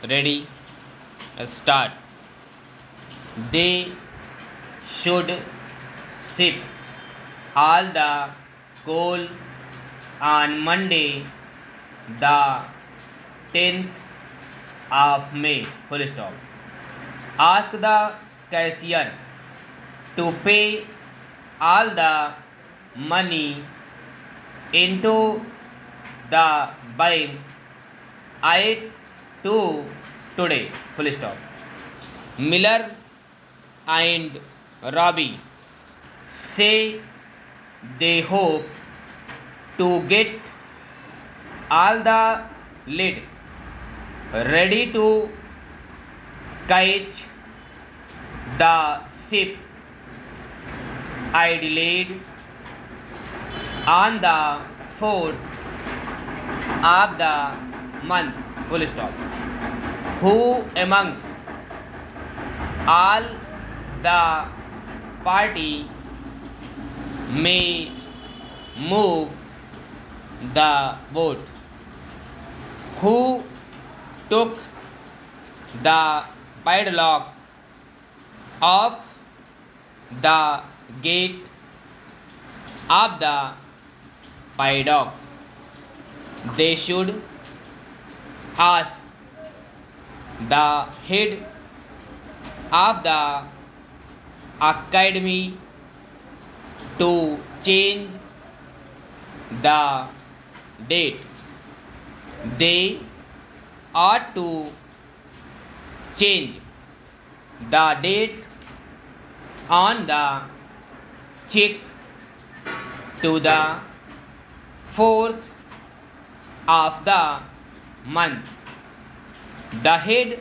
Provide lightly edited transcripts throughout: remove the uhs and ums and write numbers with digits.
Ready? Start. They should ship all the coal on Monday, the 10th of May. Full stop. Ask the cashier to pay all the money into the bank at 2 today. Full stop. Miller and Robbie say they hope to get all the lead ready to catch the ship Adelaide on the 4th of the month. Full stop. Who among all the party may move the boat? Who took the padlock off the gate of the paddock? They should ask the head of the academy to change the date. They ought to change the date on the check to the 4th of the month. The head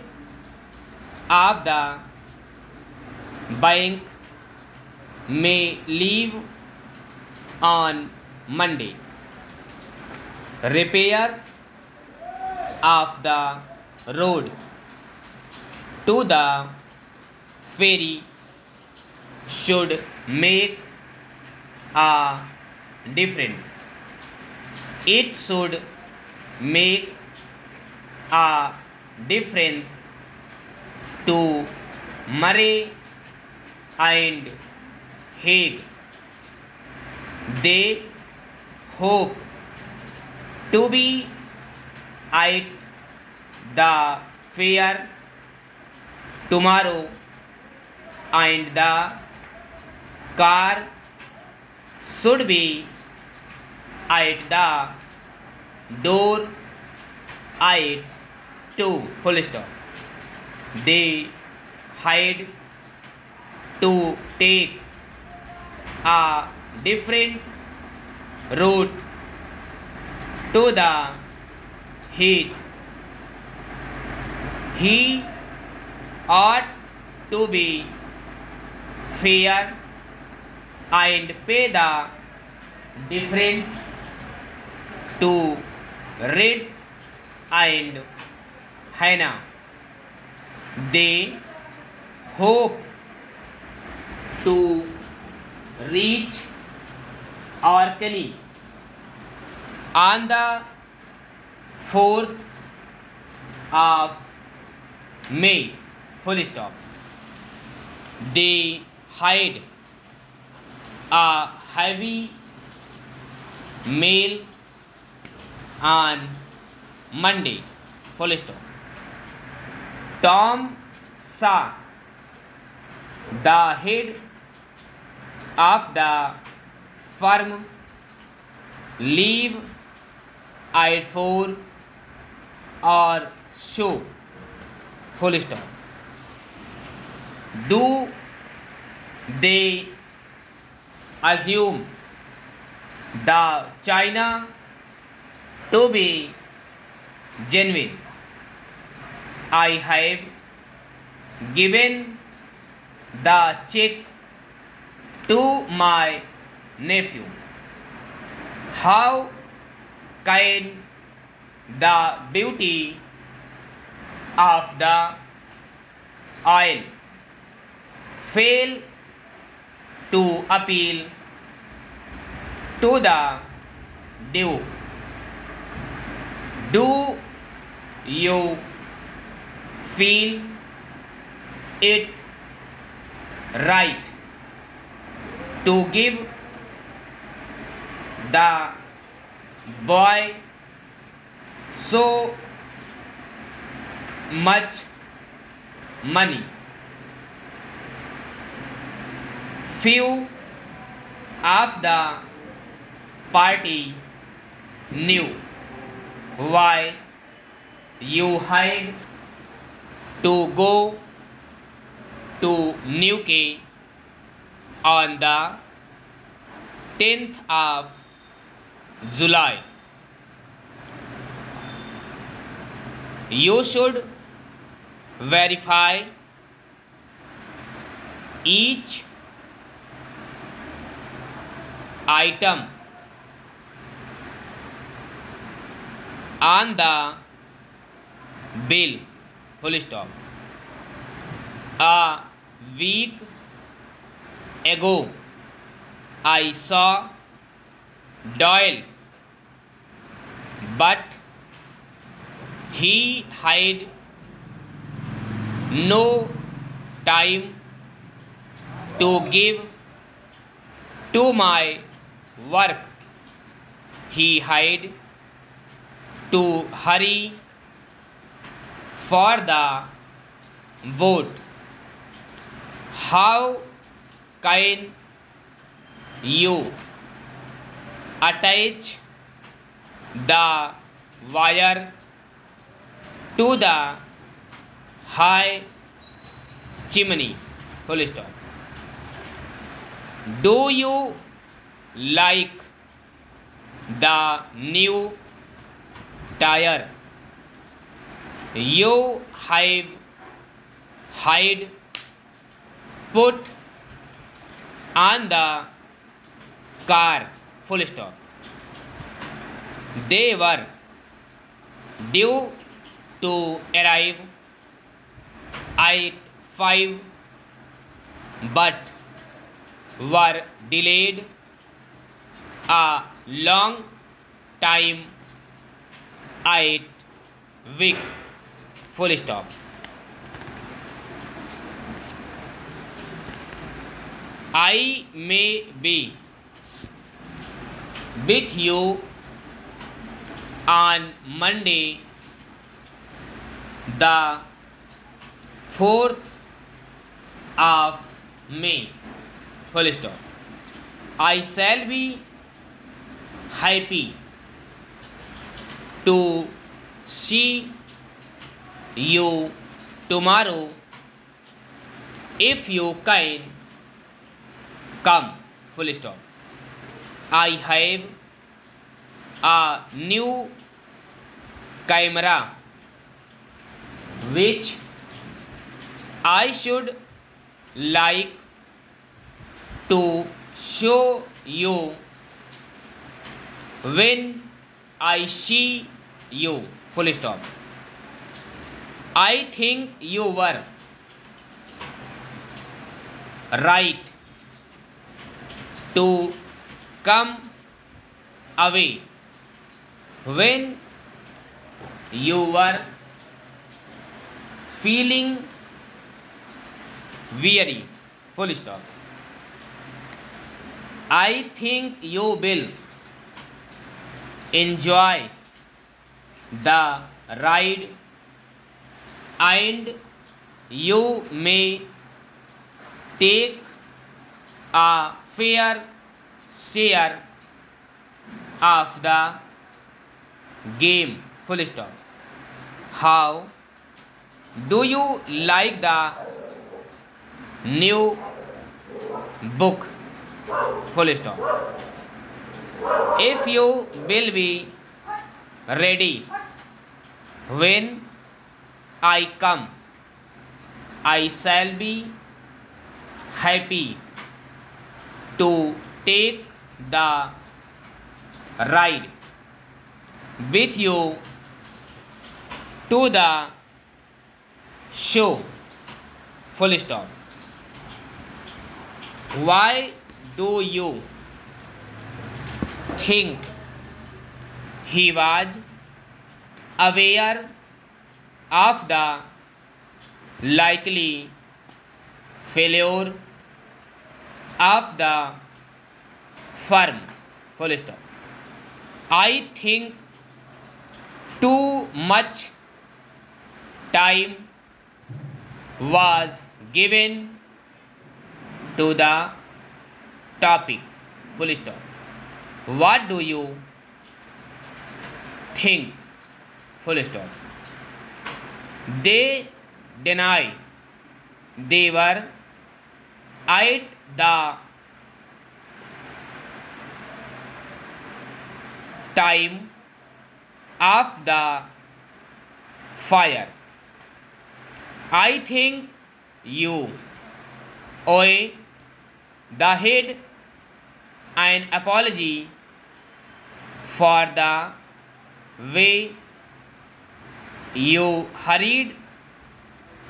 of the bank may leave on Monday. Repair of the road to the ferry should make a difference. It should make a difference to Murray and Hague. They hope to be at the fair tomorrow, and the car should be at the door at 2. Full stop. They had to take a different route to the heat. He ought to be fair and pay the difference to Red and Hannah. They hope to reach Orkney on the 4th of May. Full stop. They had a heavy mail on Monday. Full stop. Tom saw the head of the firm leave at 4 or so. Full stop. Do they assume the China to be genuine? I have given the check to my nephew. How can the beauty of the oil fail to appeal to the Duke? Do you feel it right to give the boy so much money. Few of the party knew why you had to go to Newquay on the 10th of July. You should verify each item on the bill. Full stop. A week ago, I saw Doyle, but he had no time to give to my work. He had to hurry for the vote. How can you attach the wire to the high chimney? Full stop. Do you like the new tire you have had put on the car? Full stop. They were due to arrive at 5 but were delayed a long time at week. Full stop. I may be with you on Monday, the 4th of May. Full stop. I shall be happy to see you tomorrow if you can come. Full stop. I have a new camera which I should like to show you when I see you. Full stop. I think you were right to come away when you were feeling weary. Full stop. I think you will enjoy the ride and you may take a fair share of the game. Full stop. How do you like the new book? Full stop. If you will be ready when I come, I shall be happy to take the ride with you to the show. Full stop. Why do you think he was aware of the likely failure of the firm. Full stop. I think too much time was given to the topic. Full stop. What do you think? Full stop. They deny they were at the time of the fire. I think you owe the head an apology for the way you hurried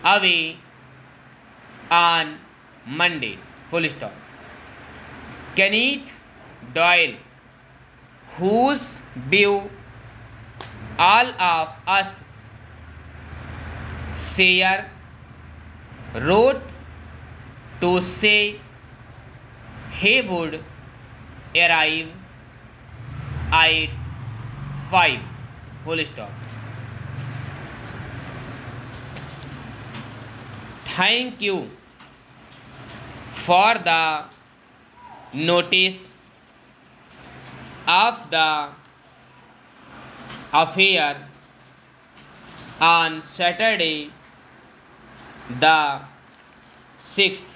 away on Monday. Full stop. Kenneth Doyle, whose view all of us share, wrote to say he would arrive at 5. Full stop. Thank you for the notice of the affair on Saturday the 6th.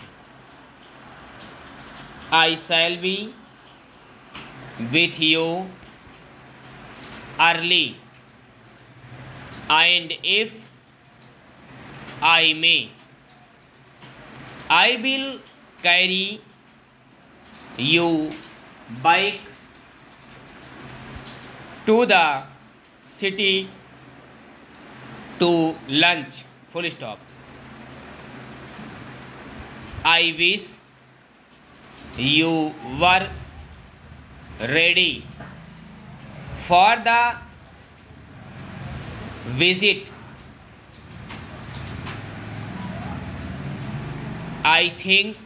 I shall be with you early, and if I may, I will carry you back to the city to lunch. Full stop. I wish you were ready for the visit. I think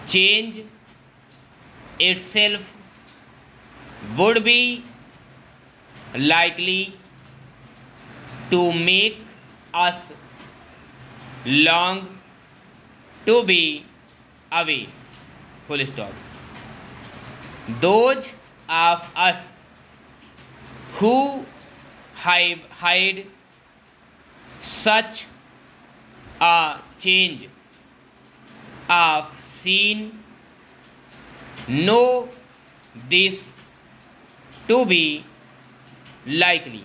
change itself would be likely to make us long to be away. Full stop. Those of us who have had such a change of scene know this to be likely.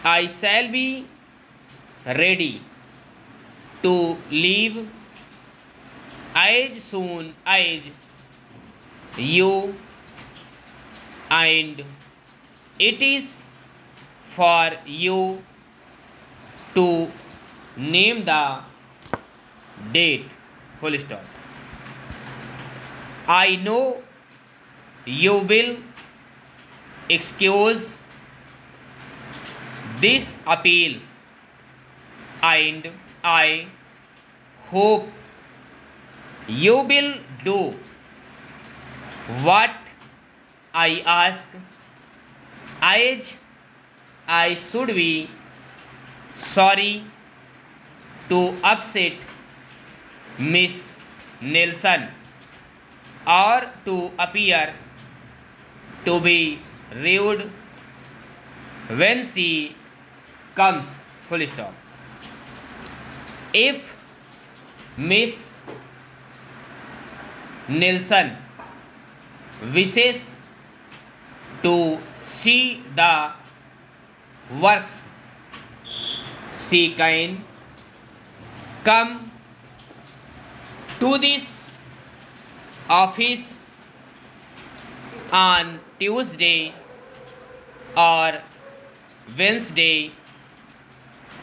I shall be ready to leave as soon as you, and it is for you to name the date. Full stop. I know you will excuse this appeal, and I hope you will do what I ask, as I should be sorry to upset Miss Nelson or to appear to be rude when she comes. Full stop. If Miss Nelson wishes to see the works, she can come to this office on Tuesday or Wednesday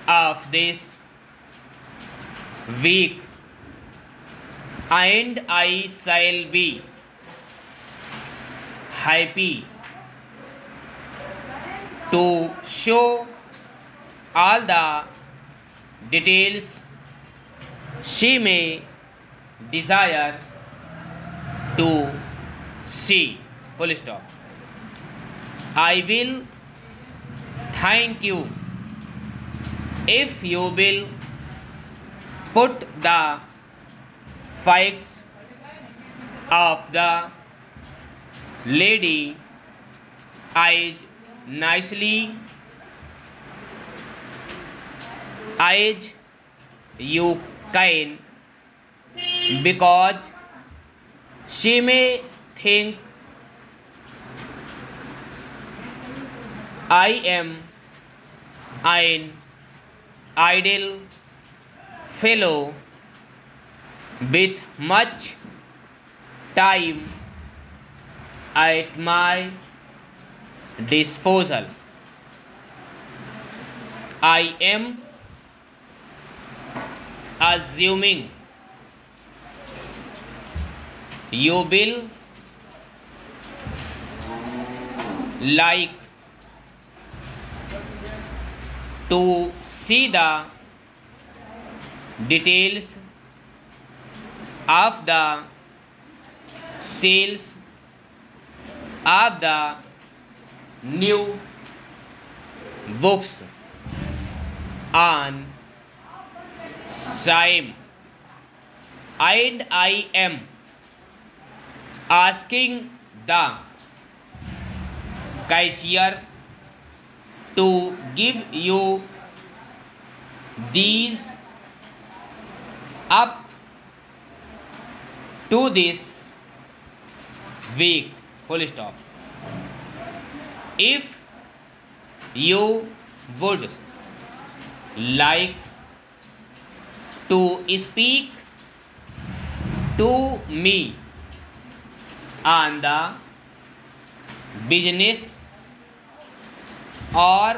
of this week, and I shall be happy to show all the details she may desire to see. Full stop. I will thank you if you will put the facts of the lady as nicely as you can, because she may think I am an idle fellow with much time at my disposal. I am assuming you will like to see the details of the sales of the new books on time, and I am asking the cashier to give you these up to this week. Full stop. If you would like to speak to me on the business, or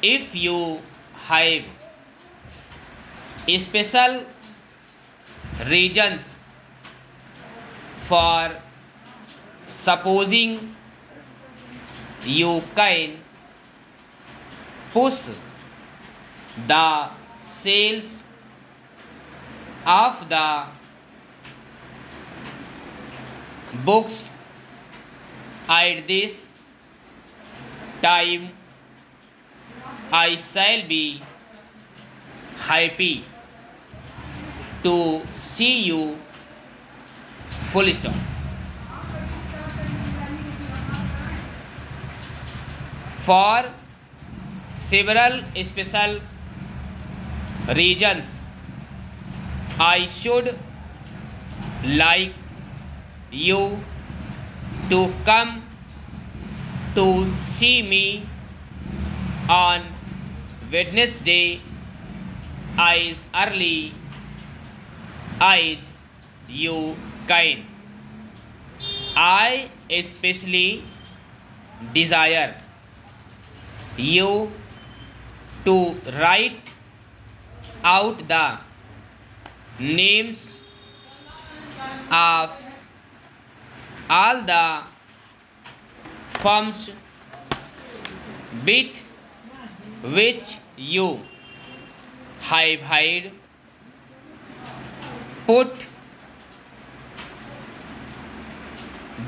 if you have special reasons for supposing you can push the sales of the books at this time, I shall be happy to see you. Full stop. For several special reasons, I should like you to come to see me on Wednesday as early as you can. I especially desire you to write out the names of all the firms with which you have had put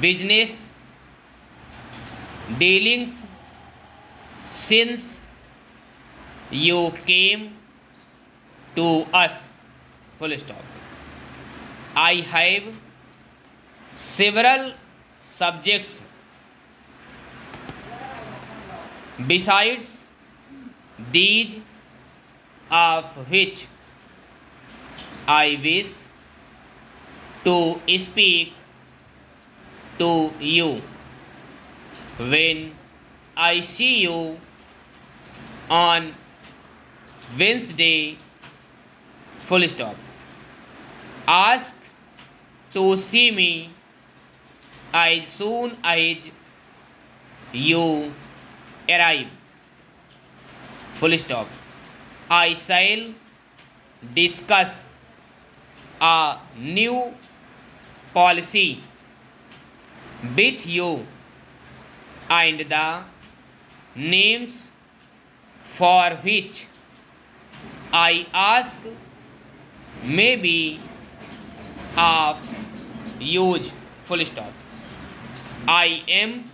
business dealings since you came to us. Full stop. I have several subjects besides these of which I wish to speak to you when I see you on Wednesday. Full stop. Ask to see me as soon as you arrive. Full stop. I shall discuss a new policy with you, and the names for which I ask may be of use. Full stop. I am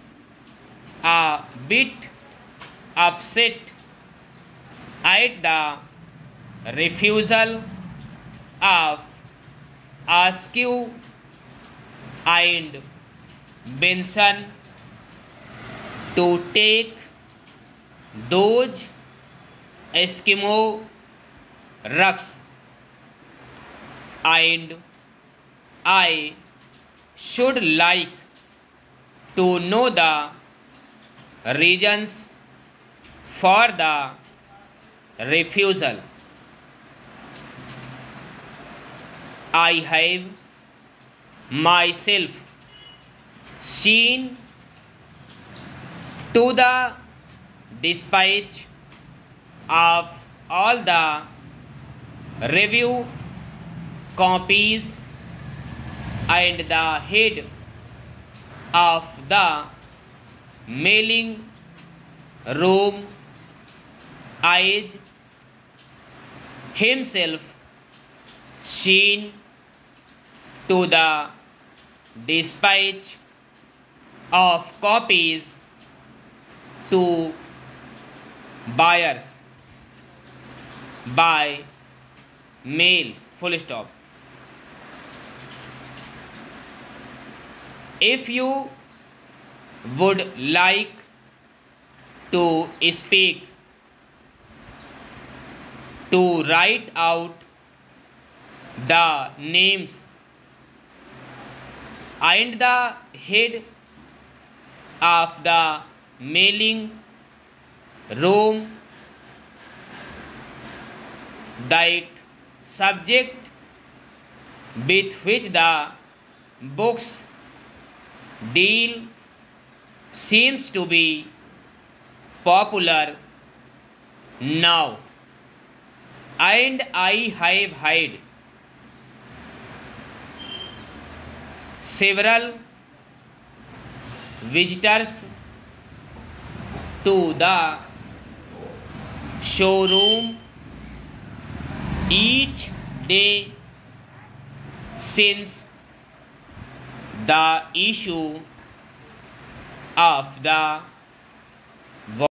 a bit upset at the refusal of Askew and Benson to take those Eskimo rugs, and I should like to know the reasons for the refusal. I have myself seen to the dispatch of all the review copies, and the head of the mailing room is himself seen to the dispatch of copies to buyers by mail. Full stop. If you would like to speak, to write out the names and the head of the mailing room, that subject with which the books deal seems to be popular now, and I have had several visitors to the showroom each day since the issue of the